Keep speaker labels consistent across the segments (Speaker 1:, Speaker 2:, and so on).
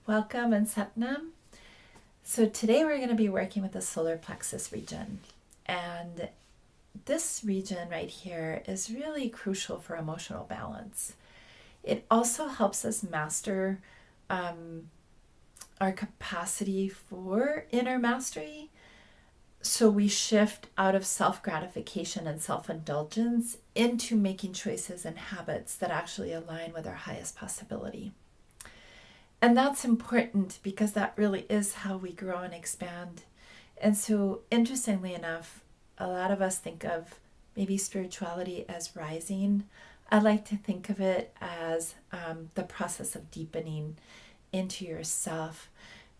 Speaker 1: Welcome and Satnam. So today we're going to be working with the solar plexus region. And this region right here is really crucial for emotional balance. It also helps us master our capacity for inner mastery. So we shift out of self-gratification and self-indulgence into making choices and habits that actually align with our highest possibility. And that's important because that really is how we grow and expand. And so, interestingly enough, a lot of us think of maybe spirituality as rising. I like to think of it as the process of deepening into yourself,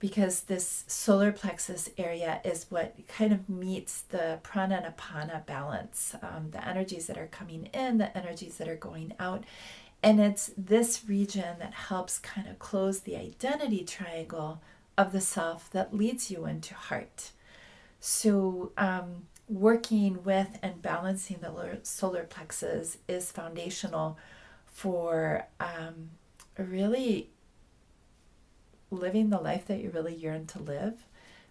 Speaker 1: because this solar plexus area is what kind of meets the prana and apana balance, the energies that are coming in, the energies that are going out. And it's this region that helps kind of close the identity triangle of the self that leads you into heart. So, working with and balancing the solar plexus is foundational for really living the life that you really yearn to live.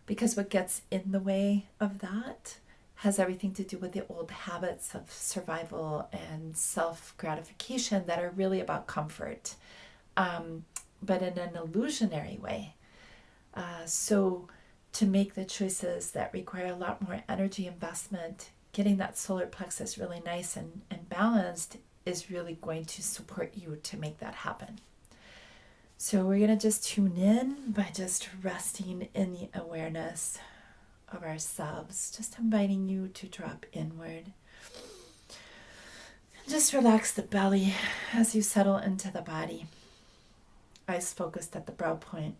Speaker 1: Because what gets in the way of that has everything to do with the old habits of survival and self-gratification that are really about comfort, but in an illusionary way. So to make the choices that require a lot more energy investment, getting that solar plexus really nice and balanced is really going to support you to make that happen. So we're going to just tune in by just resting in the awareness of ourselves, just inviting you to drop inward. Just relax the belly as you settle into the body. Eyes focused at the brow point.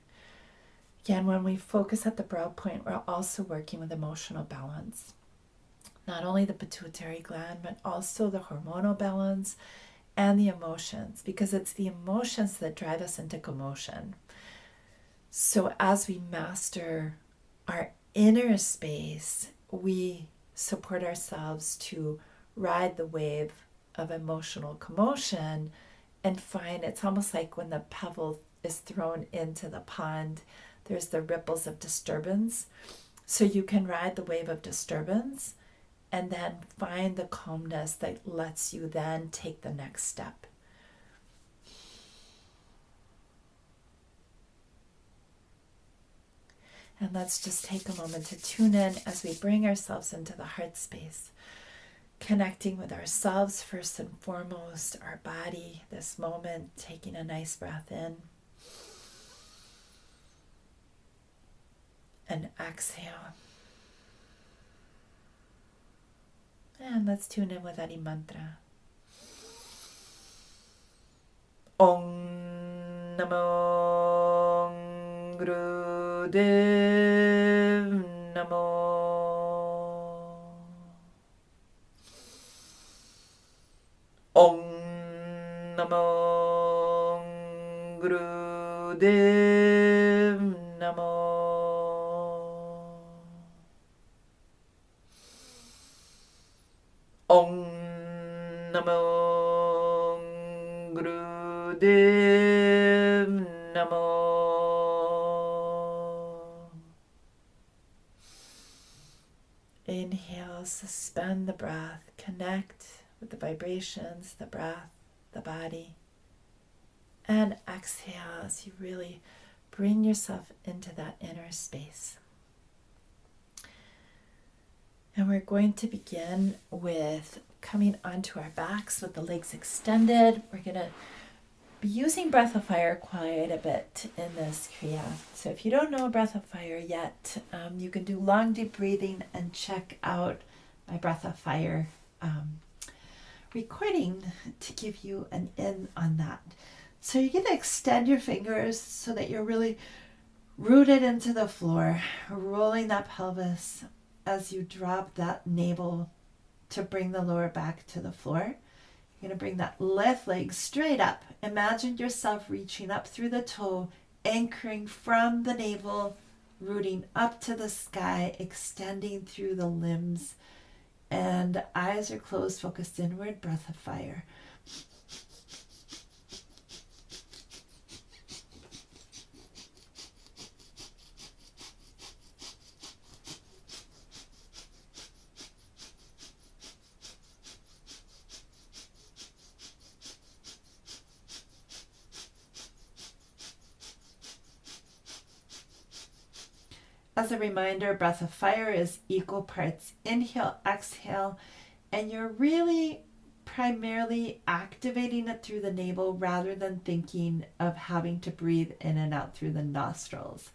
Speaker 1: Again, when we focus at the brow point, we're also working with emotional balance. Not only the pituitary gland, but also the hormonal balance and the emotions, because it's the emotions that drive us into commotion. So as we master our inner space, we support ourselves to ride the wave of emotional commotion and find it's almost like when the pebble is thrown into the pond, there's the ripples of disturbance. So you can ride the wave of disturbance and then find the calmness that lets you then take the next step. And let's just take a moment to tune in as we bring ourselves into the heart space, connecting with ourselves first and foremost, our body, this moment, taking a nice breath in and exhale. And let's tune in with any mantra. Om Namo Gurudev Namo. Om Namo Gurudev Namo. Om Namo Gurudev Namo. Inhale, suspend the breath, connect with the vibrations, the breath, the body. And exhale as you really bring yourself into that inner space. And we're going to begin with coming onto our backs with the legs extended. We're going to be using breath of fire quite a bit in this Kriya. So if you don't know breath of fire yet, you can do long deep breathing and check out my breath of fire recording to give you an in on that. So you're going to extend your fingers so that you're really rooted into the floor, rolling that pelvis as you drop that navel to bring the lower back to the floor. You're going to bring that left leg straight up. Imagine yourself reaching up through the toe, anchoring from the navel, rooting up to the sky, extending through the limbs. And eyes are closed, focused inward, breath of fire. As a reminder, breath of fire is equal parts inhale, exhale, and you're really primarily activating it through the navel rather than thinking of having to breathe in and out through the nostrils.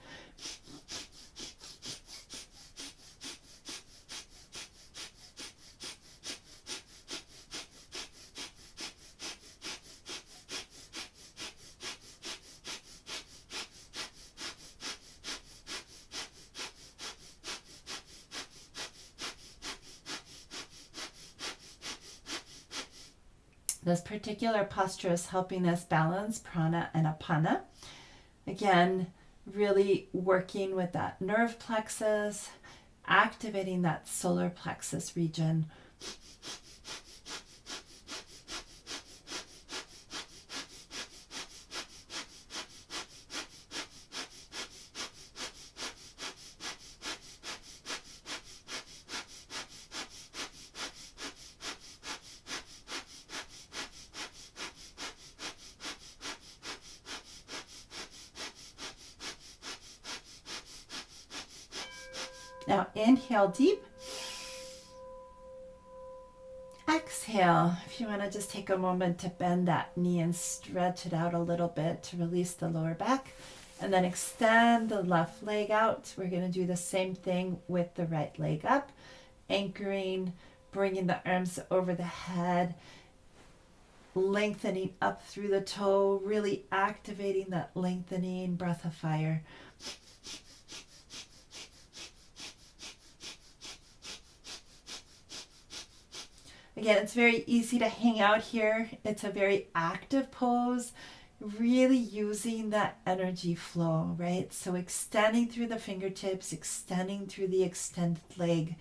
Speaker 1: This particular posture is helping us balance prana and apana. Again, really working with that nerve plexus, activating that solar plexus region. Now inhale deep. Exhale. If you want to just take a moment to bend that knee and stretch it out a little bit to release the lower back. And then extend the left leg out. We're going to do the same thing with the right leg up. Anchoring, bringing the arms over the head. Lengthening up through the toe. Really activating that lengthening breath of fire. Again, it's very easy to hang out here. It's a very active pose, really using that energy flow, right? So extending through the fingertips, extending through the extended leg,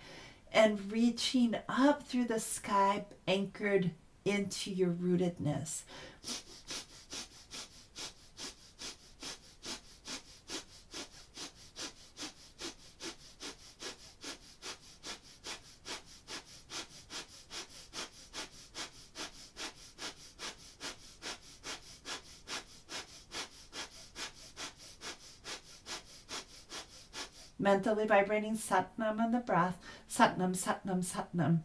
Speaker 1: and reaching up through the sky, anchored into your rootedness. Mentally vibrating Satnam on the breath. Satnam, Satnam, Satnam.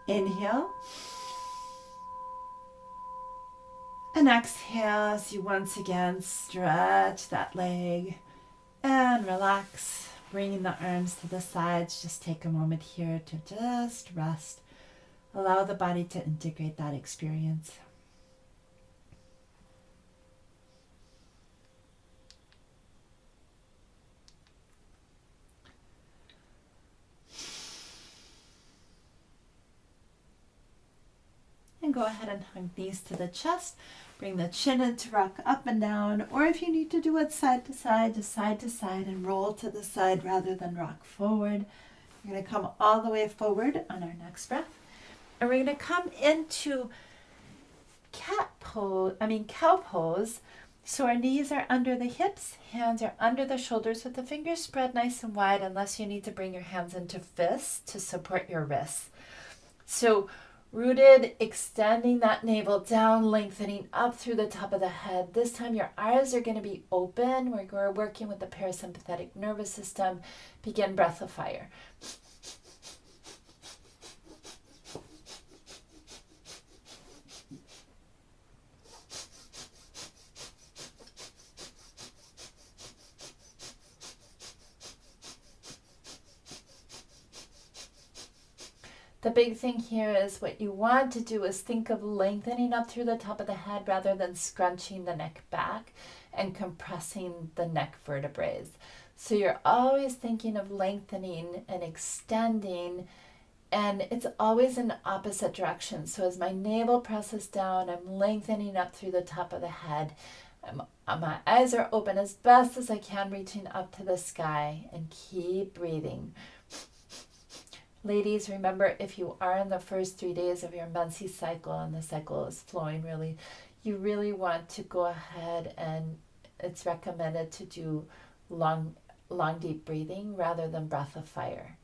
Speaker 1: Inhale. And exhale as you once again stretch that leg and relax, bringing the arms to the sides. Just take a moment here to just rest. Allow the body to integrate that experience. And go ahead and hug knees to the chest. Bring the chin in to rock up and down, or if you need to do it side to side, just side to side and roll to the side rather than rock forward. We're going to come all the way forward on our next breath. And we're going to come into cow pose. So our knees are under the hips, hands are under the shoulders with the fingers spread nice and wide, unless you need to bring your hands into fists to support your wrists. So rooted, extending that navel down, lengthening up through the top of the head. This time your eyes are going to be open. We're working with the parasympathetic nervous system. Begin breath of fire. The big thing here is what you want to do is think of lengthening up through the top of the head rather than scrunching the neck back and compressing the neck vertebrae. So you're always thinking of lengthening and extending, and it's always in opposite directions. So as my navel presses down, I'm lengthening up through the top of the head. My eyes are open as best as I can, reaching up to the sky, and keep breathing. Ladies, remember, if you are in the first 3 days of your menses cycle and the cycle is flowing really, you really want to go ahead, and it's recommended to do long deep breathing rather than breath of fire.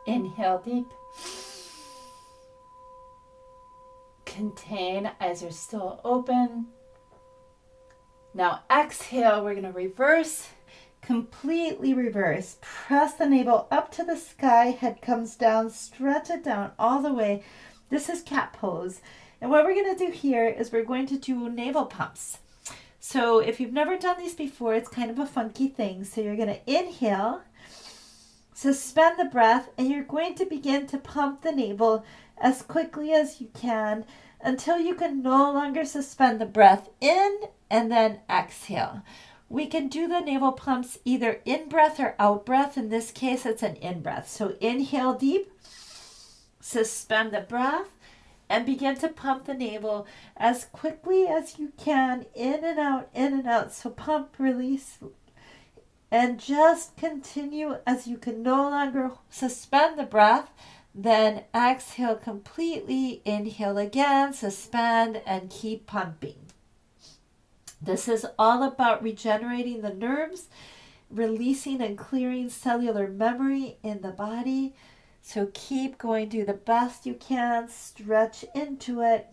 Speaker 1: Inhale deep. Contain, eyes are still open. Now exhale, we're going to reverse. Completely reverse. Press the navel up to the sky, head comes down, stretch it down all the way. This is cat pose. And what we're going to do here is we're going to do navel pumps. So if you've never done these before, it's kind of a funky thing. So you're going to inhale, suspend the breath, and you're going to begin to pump the navel as quickly as you can until you can no longer suspend the breath in, and then exhale. We can do the navel pumps either in breath or out breath. In this case, it's an in breath. So inhale deep, suspend the breath, and begin to pump the navel as quickly as you can, in and out, in and out. So pump, release, and just continue as you can no longer suspend the breath. Then exhale completely, inhale again, suspend, and keep pumping. This is all about regenerating the nerves, releasing and clearing cellular memory in the body. So keep going, do the best you can, stretch into it.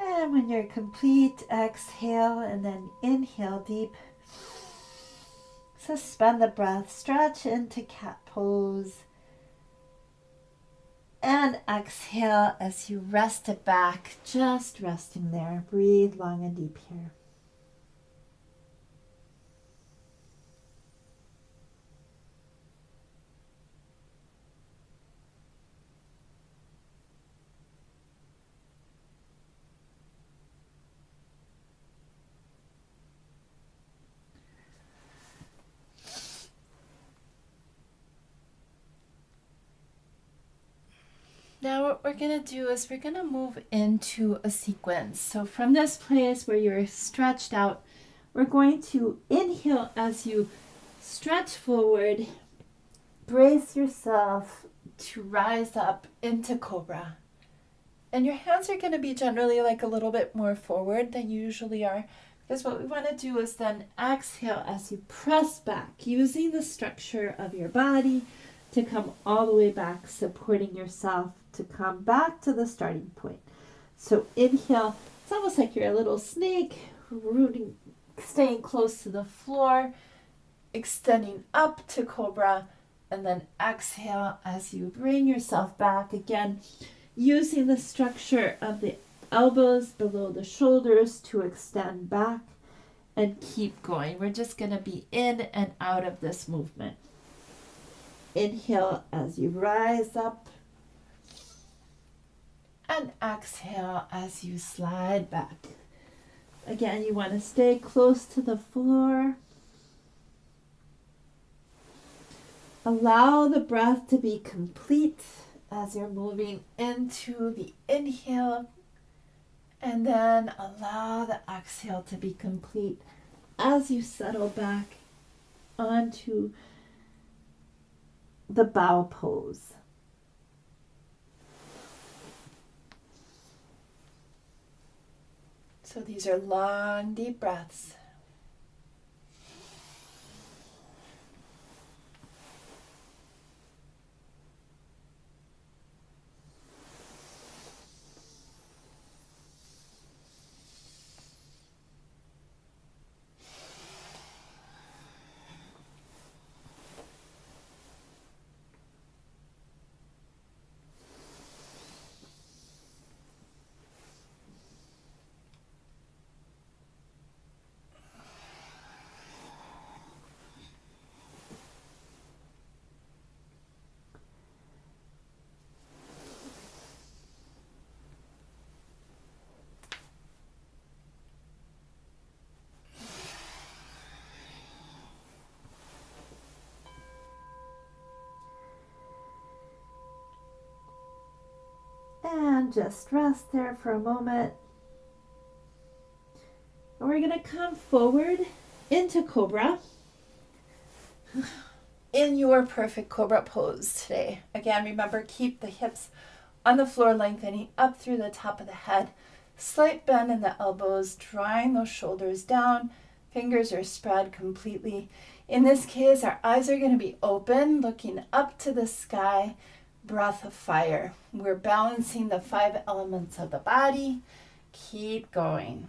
Speaker 1: And when you're complete, exhale and then inhale deep. Suspend the breath, stretch into cat pose. And exhale as you rest it back, just resting there. Breathe long and deep here. Now what we're going to do is we're going to move into a sequence. So from this place where you're stretched out, we're going to inhale as you stretch forward, brace yourself to rise up into Cobra. And your hands are going to be generally like a little bit more forward than you usually are, because what we want to do is then exhale as you press back, using the structure of your body to come all the way back, supporting yourself to come back to the starting point. So inhale, it's almost like you're a little snake, rooting, staying close to the floor, extending up to Cobra, and then exhale as you bring yourself back again, using the structure of the elbows below the shoulders to extend back, and keep going. We're just going to be in and out of this movement. Inhale as you rise up. And exhale as you slide back. Again, you want to stay close to the floor. Allow the breath to be complete as you're moving into the inhale. And then allow the exhale to be complete as you settle back onto the bow pose. So these are long, deep breaths. And just rest there for a moment. And we're going to come forward into Cobra in your perfect Cobra pose today. Again, remember, keep the hips on the floor, lengthening up through the top of the head. Slight bend in the elbows, drawing those shoulders down. Fingers are spread completely. In this case, our eyes are going to be open, looking up to the sky. Breath of fire. We're balancing the 5 elements of the body. Keep going.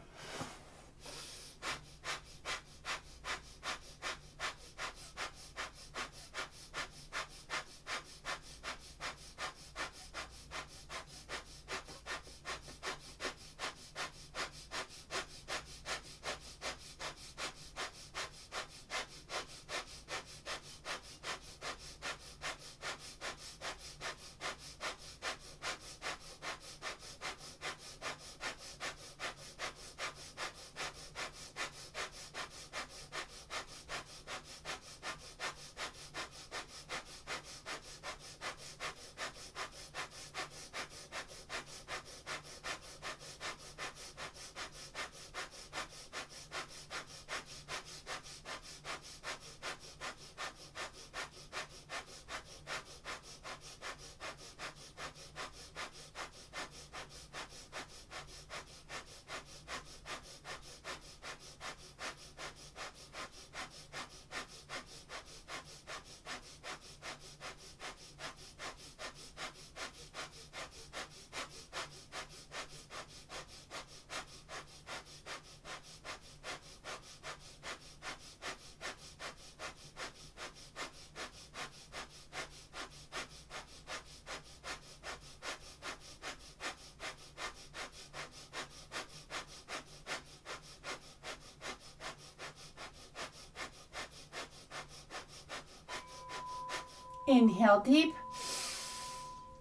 Speaker 1: Inhale deep.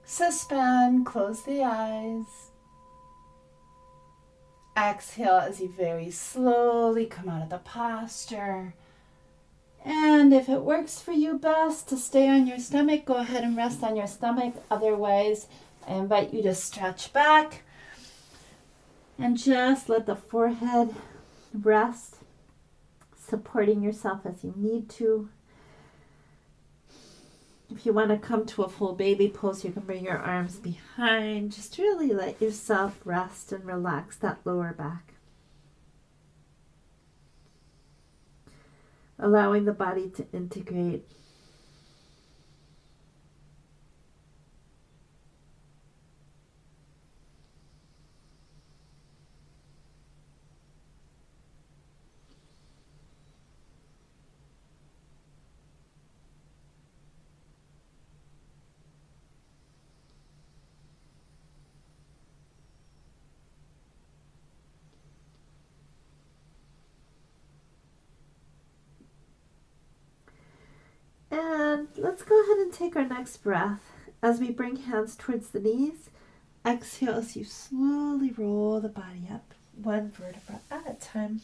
Speaker 1: Suspend, close the eyes. Exhale as you very slowly come out of the posture. And if it works for you best to stay on your stomach, go ahead and rest on your stomach. Otherwise, I invite you to stretch back and just let the forehead rest, supporting yourself as you need to. If you want to come to a full baby pose, you can bring your arms behind. Just really let yourself rest and relax that lower back. Allowing the body to integrate. let's go ahead and take our next breath as we bring hands towards the knees. Exhale as you slowly roll the body up, one vertebra at a time.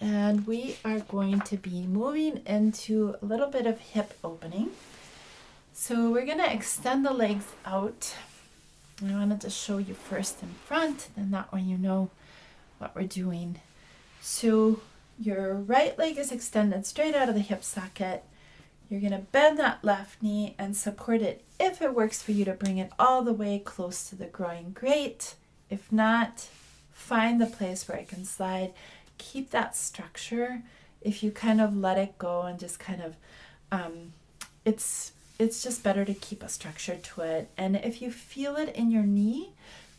Speaker 1: And we are going to be moving into a little bit of hip opening. So we're going to extend the legs out. I wanted to show you first in front, then that way you know what we're doing. So your right leg is extended straight out of the hip socket. You're going to bend that left knee and support it. If it works for you to bring it all the way close to the groin, great. If not, find the place where it can slide. Keep that structure. If you kind of let it go and just kind of, it's just better to keep a structure to it. And if you feel it in your knee,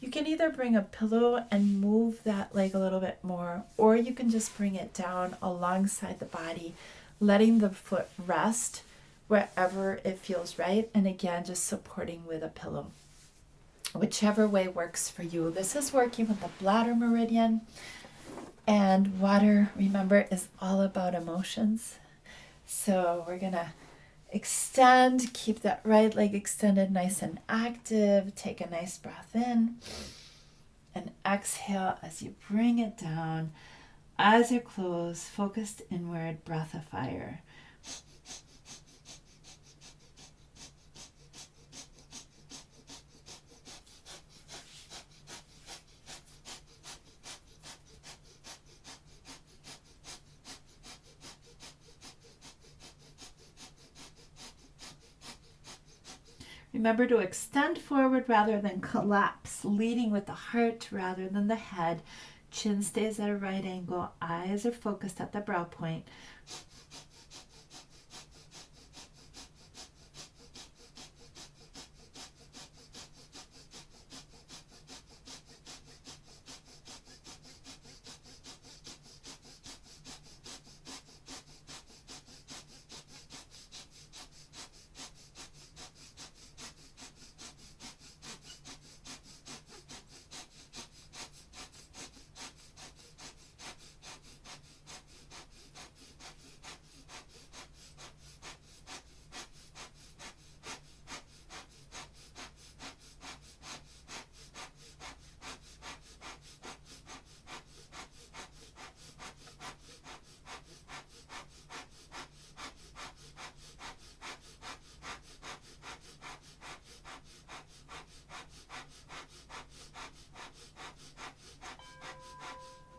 Speaker 1: you can either bring a pillow and move that leg a little bit more, or you can just bring it down alongside the body, letting the foot rest wherever it feels right. And again, just supporting with a pillow. Whichever way works for you. This is working with the bladder meridian. And water, remember, is all about emotions. So we're going to extend, keep that right leg extended nice and active. Take a nice breath in and exhale as you bring it down. Eyes are closed, focused inward, breath of fire. Remember to extend forward rather than collapse, leading with the heart rather than the head. Chin stays at a right angle. Eyes are focused at the brow point.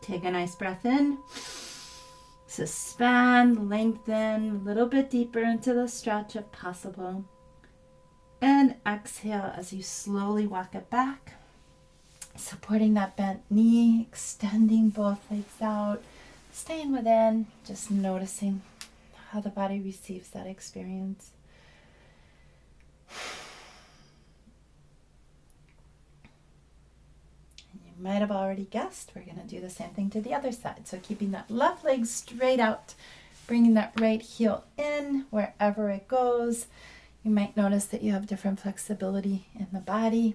Speaker 1: Take a nice breath in. Suspend, lengthen, a little bit deeper into the stretch if possible. And exhale as you slowly walk it back. Supporting that bent knee, extending both legs out, staying within, just noticing how the body receives that experience. Might have already guessed, we're going to do the same thing to the other side. So keeping that left leg straight out, bringing that right heel in wherever it goes. You might notice that you have different flexibility in the body.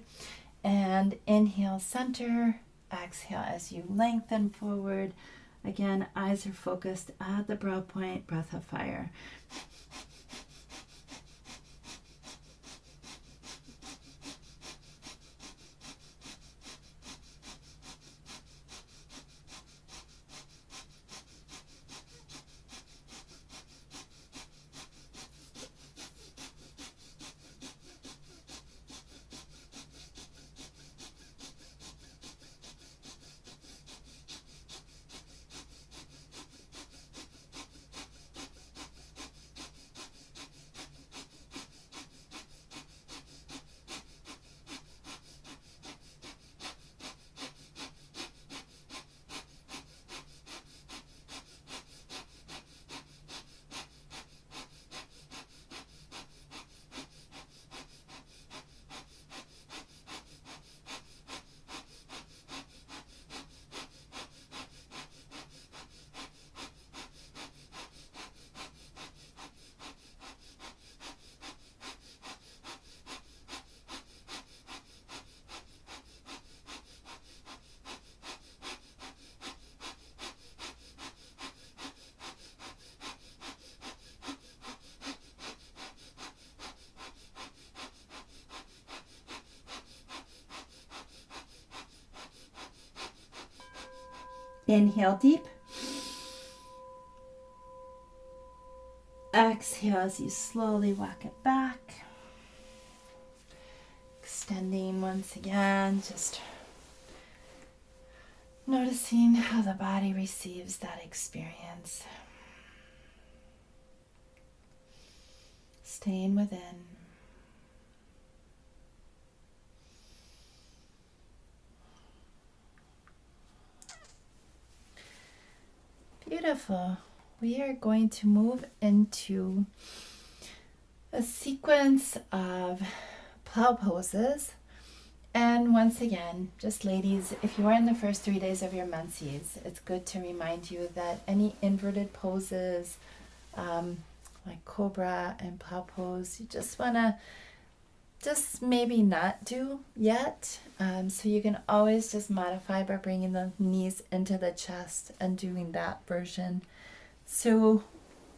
Speaker 1: And inhale, center. Exhale as you lengthen forward. Again, eyes are focused at the brow point, breath of fire. Inhale deep. Exhale as you slowly walk it back. Extending once again, just noticing how the body receives that experience. Staying within. Beautiful. We are going to move into a sequence of plow poses. And once again, just ladies, if you are in the first 3 days of your menses, it's good to remind you that any inverted poses, like Cobra and Plow pose, you just want to just maybe not do yet. So you can always just modify by bringing the knees into the chest and doing that version. So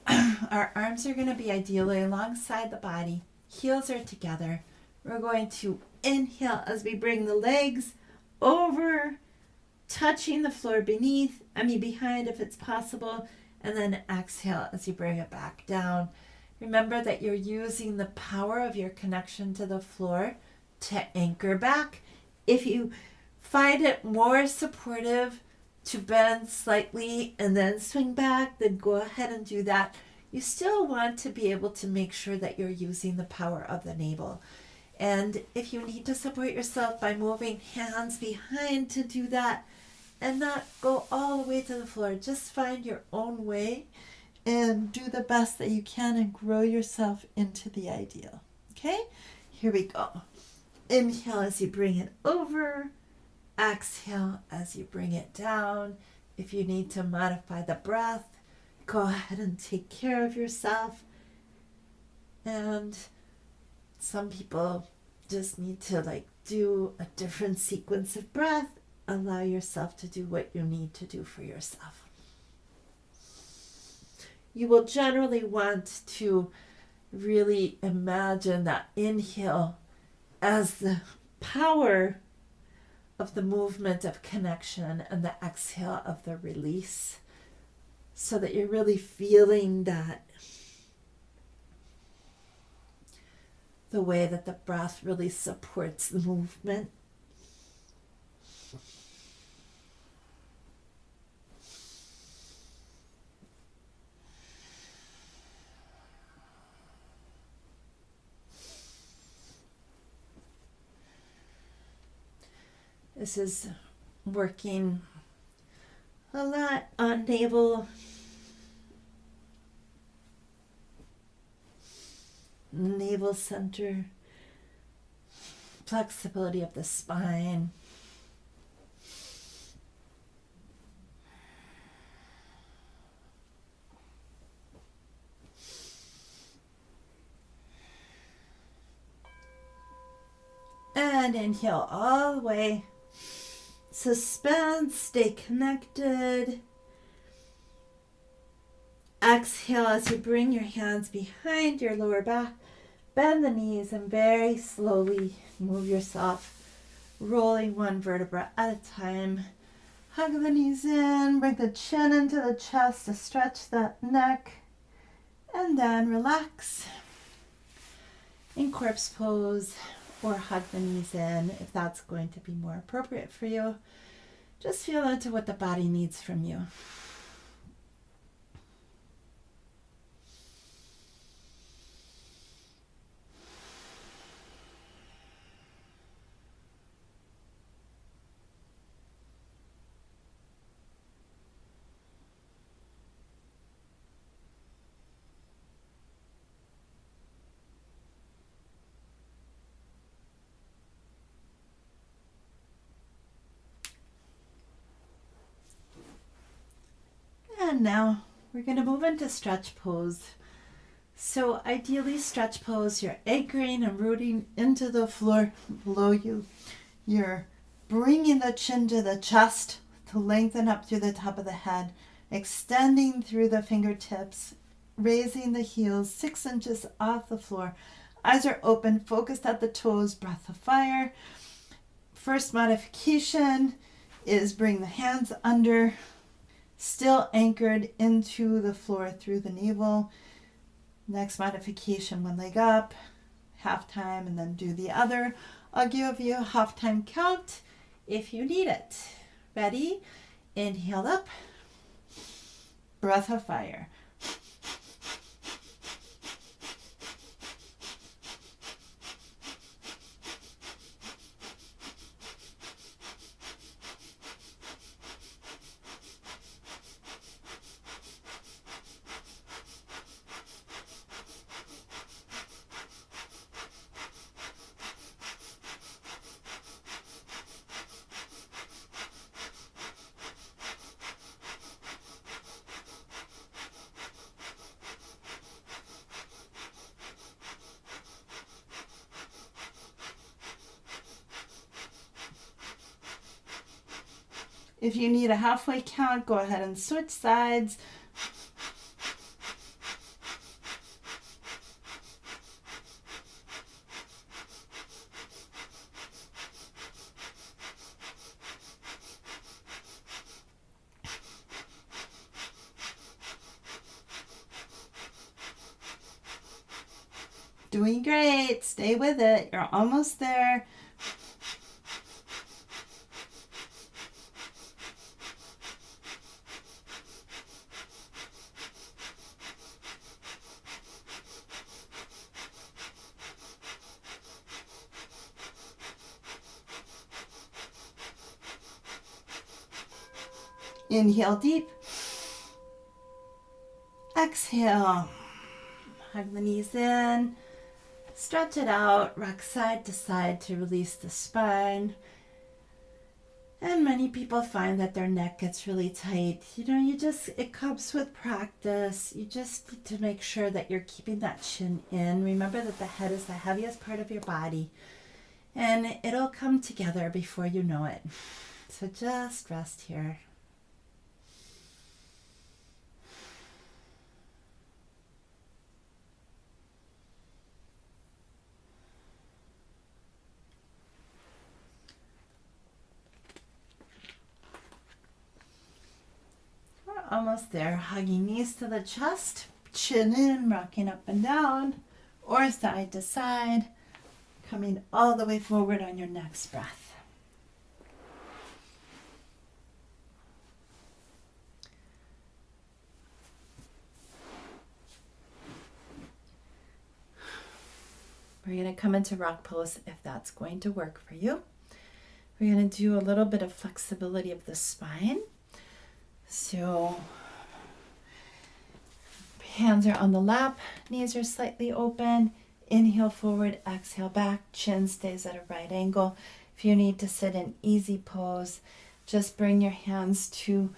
Speaker 1: our arms are going to be ideally alongside the body. Heels are together. We're going to inhale as we bring the legs over, touching the floor behind if it's possible, and then exhale as you bring it back down. Remember that you're using the power of your connection to the floor to anchor back. If you find it more supportive to bend slightly and then swing back, then go ahead and do that. You still want to be able to make sure that you're using the power of the navel. And if you need to support yourself by moving hands behind to do that and not go all the way to the floor, just find your own way and do the best that you can and grow yourself into the ideal. Okay, here we go. Inhale as you bring it over. Exhale as you bring it down. If you need to modify the breath, go ahead and take care of yourself. And some people just need to do a different sequence of breath. Allow yourself to do what you need to do for yourself. You will generally want to really imagine that inhale as the power of the movement of connection and the exhale of the release, so that you're really feeling that the way that the breath really supports the movement. This is working a lot on navel center, flexibility of the spine. And inhale all the way. Suspend, stay connected. Exhale as you bring your hands behind your lower back. Bend the knees and very slowly move yourself, rolling one vertebra at a time. Hug the knees in, bring the chin into the chest to stretch that neck, and then relax in corpse pose, or hug the knees in if that's going to be more appropriate for you. Just feel into what the body needs from you. And now we're going to move into stretch pose. So ideally stretch pose, you're anchoring and rooting into the floor below you. You're bringing the chin to the chest to lengthen up through the top of the head, extending through the fingertips, raising the heels 6 inches off the floor. Eyes are open, focused at the toes, breath of fire. First modification is bring the hands under, Still anchored into the floor through the navel. Next modification, one leg up, half time, and then do the other. I'll give you a half time count if you need it. Ready? Inhale up, breath of fire. If you need a halfway count, go ahead and switch sides. Doing great. Stay with it. You're almost there. Inhale deep. Exhale. Hug the knees in. Stretch it out. Rock side to side to release the spine. And many people find that their neck gets really tight. It comes with practice. You just need to make sure that you're keeping that chin in. Remember that the head is the heaviest part of your body. And it'll come together before you know it. So just rest here. Almost there. Hugging knees to the chest, chin in, rocking up and down, or side to side, coming all the way forward on your next breath. We're going to come into rock pose if that's going to work for you. We're going to do a little bit of flexibility of the spine. So hands are on the lap, knees are slightly open. Inhale forward, exhale back, chin stays at a right angle. If you need to sit in easy pose, just bring your hands to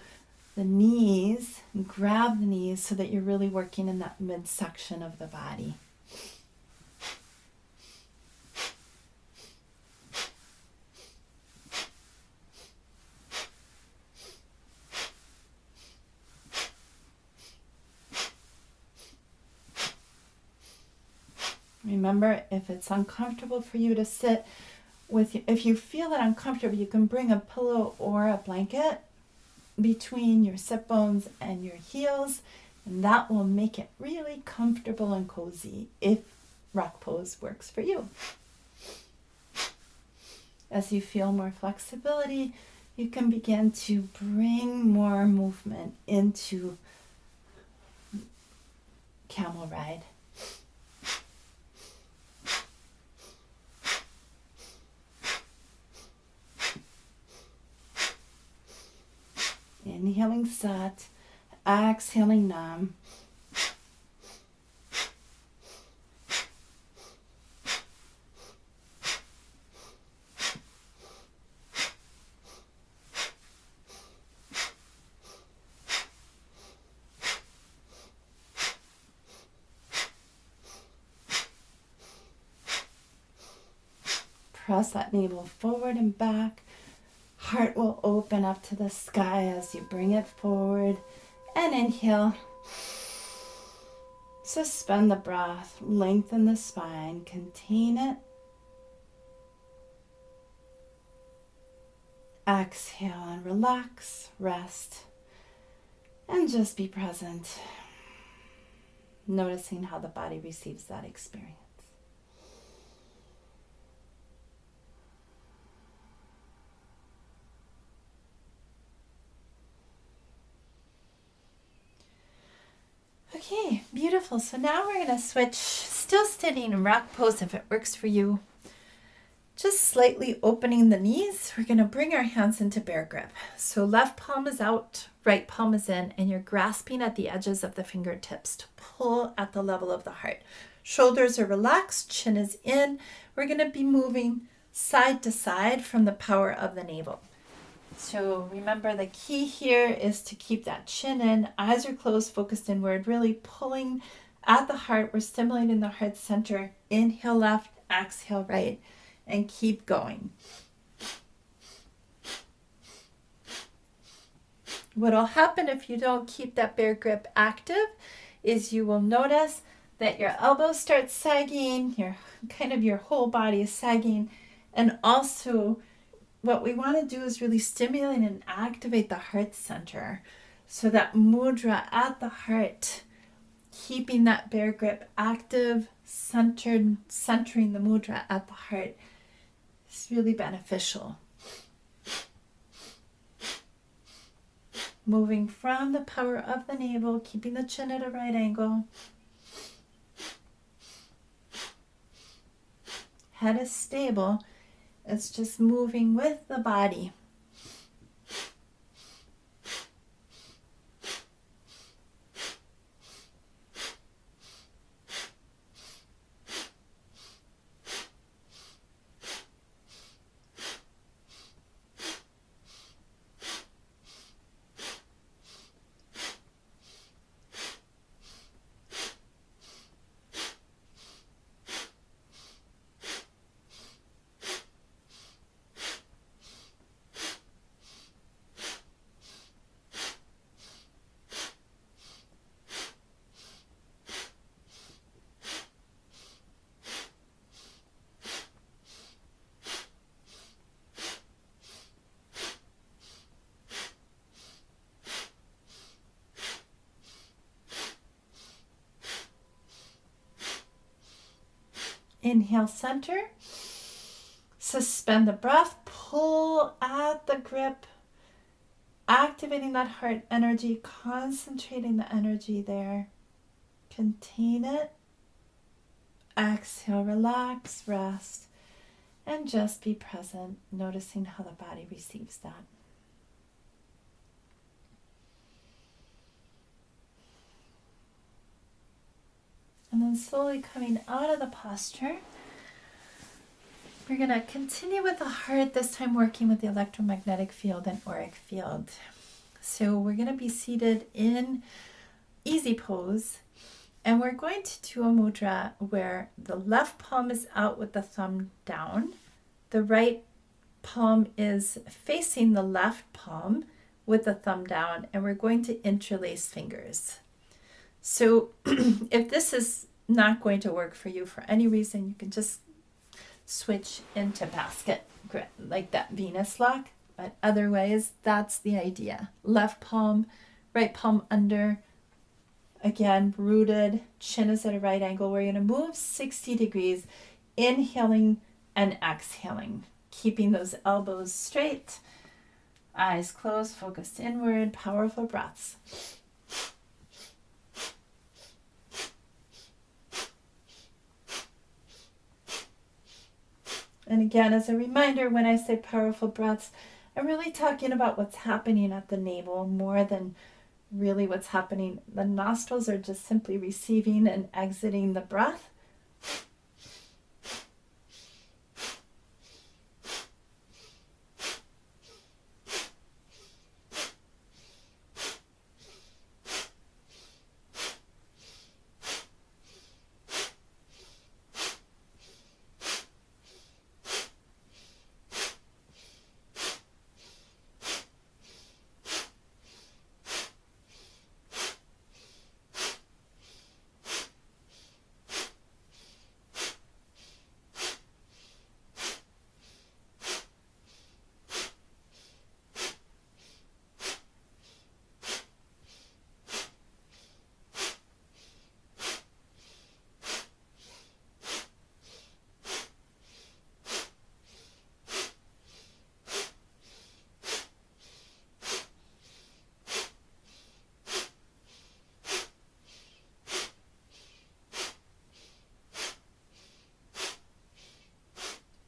Speaker 1: the knees and grab the knees so that you're really working in that midsection of the body. Remember, if it's uncomfortable for you to sit if you feel that uncomfortable, you can bring a pillow or a blanket between your sit bones and your heels, and that will make it really comfortable and cozy if rock pose works for you. As you feel more flexibility, you can begin to bring more movement into camel ride. Inhaling sat, exhaling nam. Press that navel forward and back. Heart will open up to the sky as you bring it forward. And inhale. Suspend the breath. Lengthen the spine. Contain it. Exhale and relax. Rest. just be present, noticing how the body receives that experience. Okay, beautiful. So now we're going to switch, still sitting in rock pose if it works for you. Just slightly opening the knees. We're going to bring our hands into bear grip. So left palm is out, right palm is in, and you're grasping at the edges of the fingertips to pull at the level of the heart. Shoulders are relaxed, chin is in. We're going to be moving side to side from the power of the navel. So remember, the key here is to keep that chin in, eyes are closed, focused inward, really pulling at the heart. We're stimulating the heart center. Inhale left, exhale right, and keep going. What will happen if you don't keep that bear grip active is you will notice that your elbows start sagging, your whole body is sagging, and also what we want to do is really stimulate and activate the heart center. So that mudra at the heart, keeping that bear grip active, centering the mudra at the heart is really beneficial. Moving from the power of the navel, keeping the chin at a right angle. Head is stable. It's just moving with the body. Inhale, center. Suspend the breath. Pull at the grip. Activating that heart energy. Concentrating the energy there. Contain it. Exhale, relax, rest. And just be present, noticing how the body receives that. And then slowly coming out of the posture, we're going to continue with the heart, this time working with the electromagnetic field and auric field. So we're going to be seated in easy pose, and we're going to do a mudra where the left palm is out with the thumb down. The right palm is facing the left palm with the thumb down, and we're going to interlace fingers. So if this is not going to work for you for any reason, you can just switch into basket grip, like that Venus lock. But otherwise, that's the idea. Left palm, right palm under. Again, rooted, chin is at a right angle. We're going to move 60 degrees, inhaling and exhaling, keeping those elbows straight, eyes closed, focused inward, powerful breaths. And again, as a reminder, when I say powerful breaths, I'm really talking about what's happening at the navel more than really what's happening. The nostrils are just simply receiving and exiting the breath.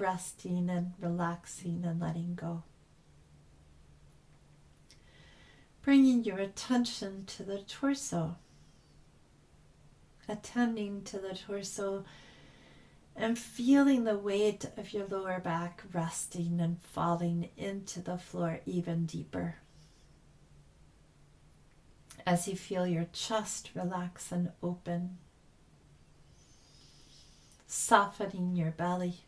Speaker 1: resting and relaxing and letting go. Bringing your attention to the torso, attending to the torso and feeling the weight of your lower back resting and falling into the floor even deeper. As you feel your chest relax and open, softening your belly.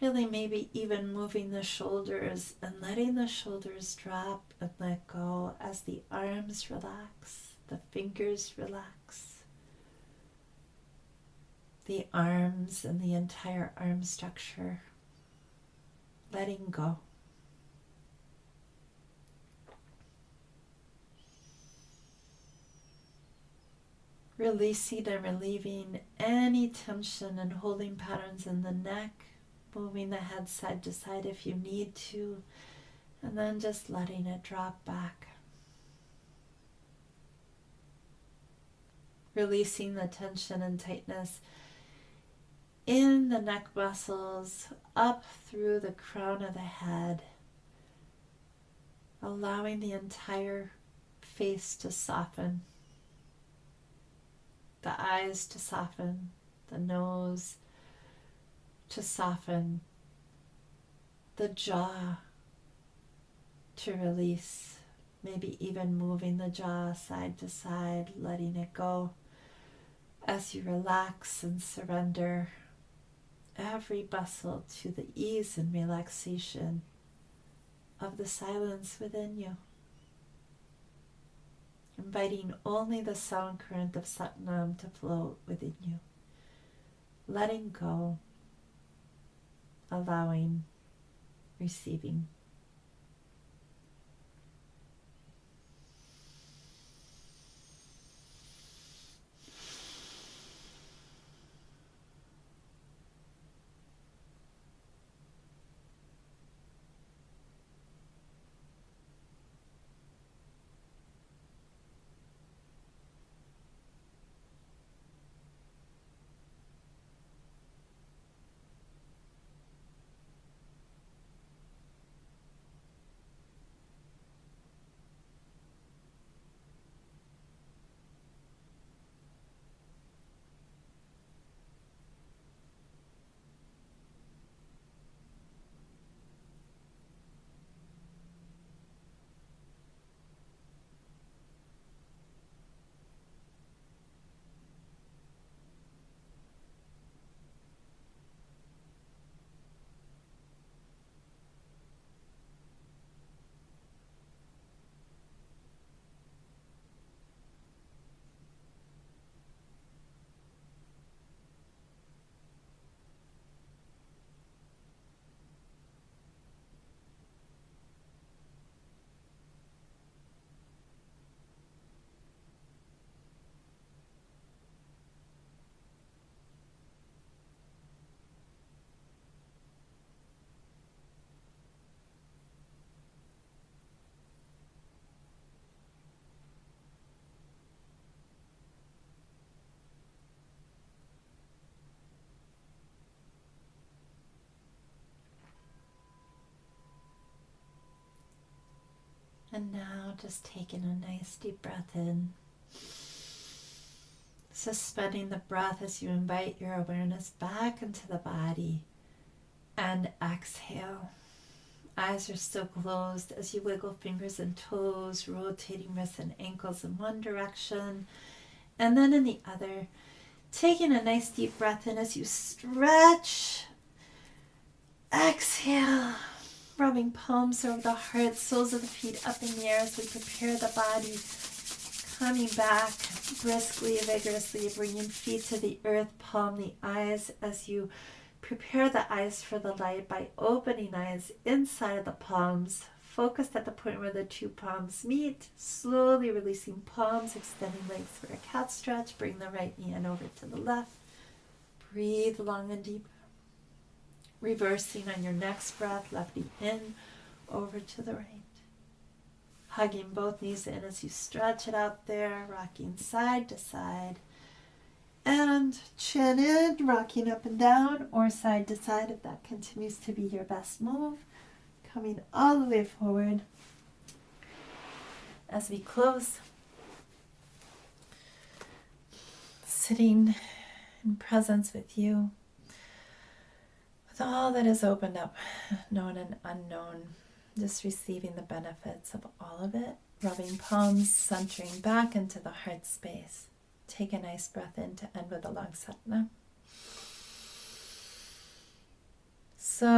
Speaker 1: Really maybe even moving the shoulders and letting the shoulders drop and let go as the arms relax, the fingers relax, the arms and the entire arm structure, letting go. Releasing and relieving any tension and holding patterns in the neck, moving the head side to side if you need to, and then just letting it drop back. Releasing the tension and tightness in the neck muscles, up through the crown of the head, allowing the entire face to soften, the eyes to soften, the nose to soften, the jaw to release, maybe even moving the jaw side to side, letting it go as you relax and surrender every bustle to the ease and relaxation of the silence within you. Inviting only the sound current of Satnam to flow within you. Letting go, allowing, receiving. And now just taking a nice deep breath in. Suspending the breath as you invite your awareness back into the body. And exhale. Eyes are still closed as you wiggle fingers and toes, rotating wrists and ankles in one direction and then in the other. Taking a nice deep breath in as you stretch. Exhale. Rubbing palms over the heart, soles of the feet up in the air as we prepare the body. Coming back briskly, vigorously, bringing feet to the earth, palm the eyes as you prepare the eyes for the light by opening eyes inside of the palms, focused at the point where the two palms meet, slowly releasing palms, extending legs for a cat stretch. Bring the right knee in over to the left. Breathe long and deep. Reversing on your next breath, left knee in, over to the right. Hugging both knees in as you stretch it out there, rocking side to side. And chin in, rocking up and down or side to side if that continues to be your best move. Coming all the way forward. As we close, sitting in presence with you, with all that is opened up, known and unknown, just receiving the benefits of all of it, rubbing palms, centering back into the heart space. Take a nice breath in to end with a long satnam. Satnam.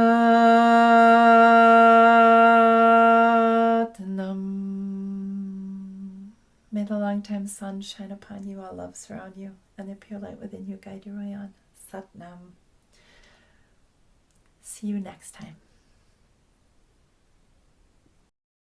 Speaker 1: May the long-time sun shine upon you, all love surround you, and the pure light within you guide your way on. Satnam. See you next time.